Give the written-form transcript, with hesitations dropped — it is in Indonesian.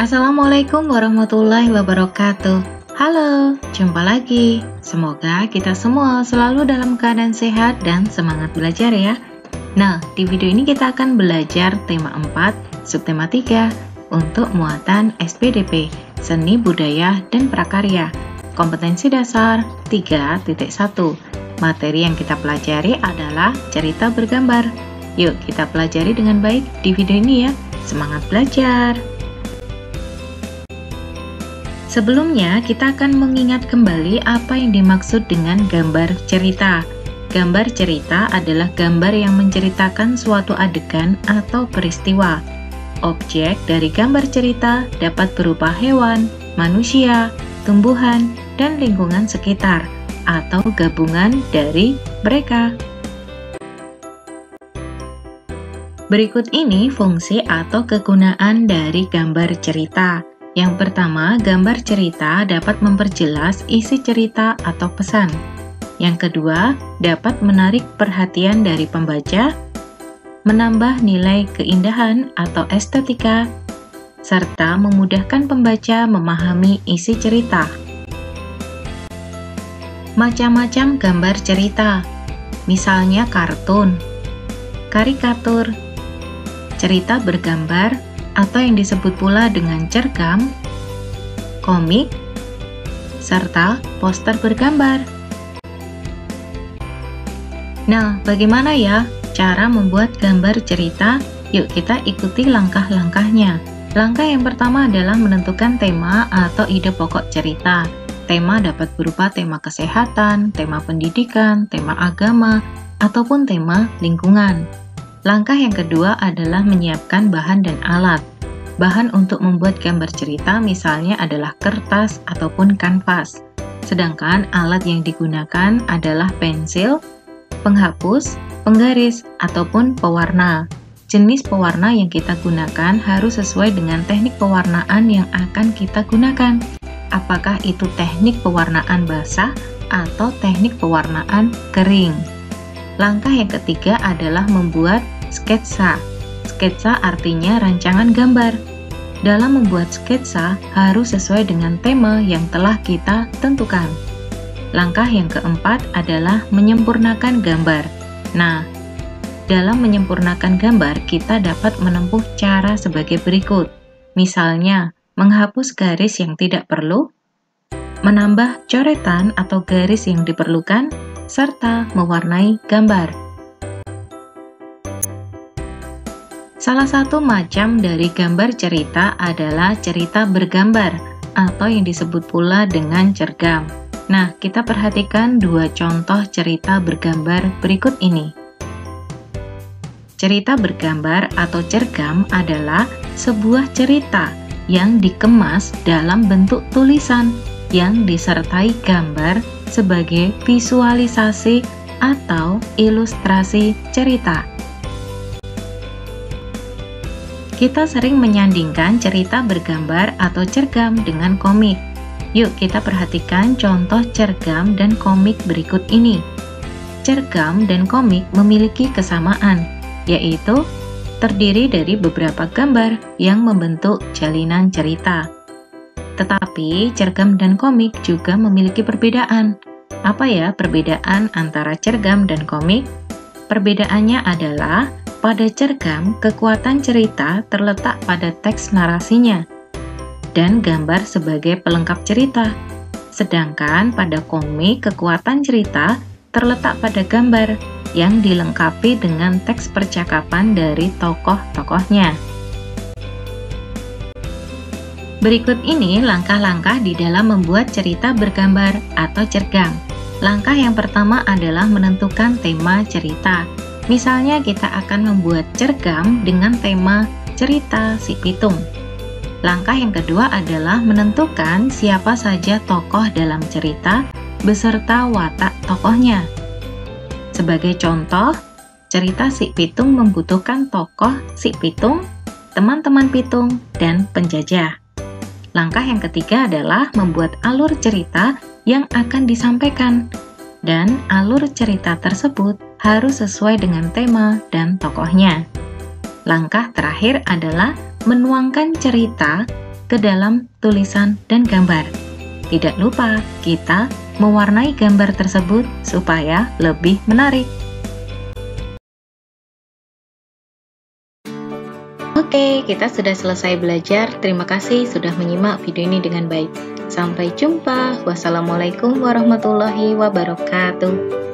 Assalamualaikum warahmatullahi wabarakatuh. Halo, jumpa lagi. Semoga kita semua selalu dalam keadaan sehat dan semangat belajar ya. Nah, di video ini kita akan belajar tema 4, subtema 3 untuk muatan SPDP, Seni Budaya dan Prakarya. Kompetensi dasar 3.1. Materi yang kita pelajari adalah cerita bergambar. Yuk kita pelajari dengan baik di video ini ya. Semangat belajar! Sebelumnya, kita akan mengingat kembali apa yang dimaksud dengan gambar cerita. Gambar cerita adalah gambar yang menceritakan suatu adegan atau peristiwa. Objek dari gambar cerita dapat berupa hewan, manusia, tumbuhan, dan lingkungan sekitar, atau gabungan dari mereka. Berikut ini fungsi atau kegunaan dari gambar cerita. Yang pertama, gambar cerita dapat memperjelas isi cerita atau pesan. Yang kedua, dapat menarik perhatian dari pembaca, menambah nilai keindahan atau estetika, serta memudahkan pembaca memahami isi cerita. Macam-macam gambar cerita, misalnya kartun, karikatur, cerita bergambar, atau yang disebut pula dengan cergam, komik, serta poster bergambar. Nah, bagaimana ya cara membuat gambar cerita? Yuk kita ikuti langkah-langkahnya. Langkah yang pertama adalah menentukan tema atau ide pokok cerita. Tema dapat berupa tema kesehatan, tema pendidikan, tema agama, ataupun tema lingkungan. Langkah yang kedua adalah menyiapkan bahan dan alat. Bahan untuk membuat gambar cerita misalnya adalah kertas ataupun kanvas. Sedangkan alat yang digunakan adalah pensil, penghapus, penggaris, ataupun pewarna. Jenis pewarna yang kita gunakan harus sesuai dengan teknik pewarnaan yang akan kita gunakan. Apakah itu teknik pewarnaan basah atau teknik pewarnaan kering? Langkah yang ketiga adalah membuat sketsa. Sketsa artinya rancangan gambar. Dalam membuat sketsa harus sesuai dengan tema yang telah kita tentukan. Langkah yang keempat adalah menyempurnakan gambar. Nah, dalam menyempurnakan gambar kita dapat menempuh cara sebagai berikut. Misalnya, menghapus garis yang tidak perlu, menambah coretan atau garis yang diperlukan, serta mewarnai gambar. Salah satu macam dari gambar cerita adalah cerita bergambar atau yang disebut pula dengan cergam. Nah, kita perhatikan dua contoh cerita bergambar berikut ini. Cerita bergambar atau cergam adalah sebuah cerita yang dikemas dalam bentuk tulisan yang disertai gambar sebagai visualisasi atau ilustrasi cerita. Kita sering menyandingkan cerita bergambar atau cergam dengan komik. Yuk kita perhatikan contoh cergam dan komik berikut ini. Cergam dan komik memiliki kesamaan, yaitu terdiri dari beberapa gambar yang membentuk jalinan cerita. Tetapi cergam dan komik juga memiliki perbedaan. Apa ya perbedaan antara cergam dan komik? Perbedaannya adalah pada cergam, kekuatan cerita terletak pada teks narasinya dan gambar sebagai pelengkap cerita. Sedangkan pada komik, kekuatan cerita terletak pada gambar yang dilengkapi dengan teks percakapan dari tokoh-tokohnya. Berikut ini langkah-langkah di dalam membuat cerita bergambar atau cergam. Langkah yang pertama adalah menentukan tema cerita. Misalnya kita akan membuat cergam dengan tema cerita si pitung. Langkah yang kedua adalah menentukan siapa saja tokoh dalam cerita beserta watak tokohnya. Sebagai contoh, cerita si pitung membutuhkan tokoh si pitung, teman-teman pitung, dan penjajah. Langkah yang ketiga adalah membuat alur cerita yang akan disampaikan, dan alur cerita tersebut harus sesuai dengan tema dan tokohnya. Langkah terakhir adalah menuangkan cerita ke dalam tulisan dan gambar. Tidak lupa, kita mewarnai gambar tersebut supaya lebih menarik. Oke, kita sudah selesai belajar. Terima kasih sudah menyimak video ini dengan baik. Sampai jumpa. Wassalamualaikum warahmatullahi wabarakatuh.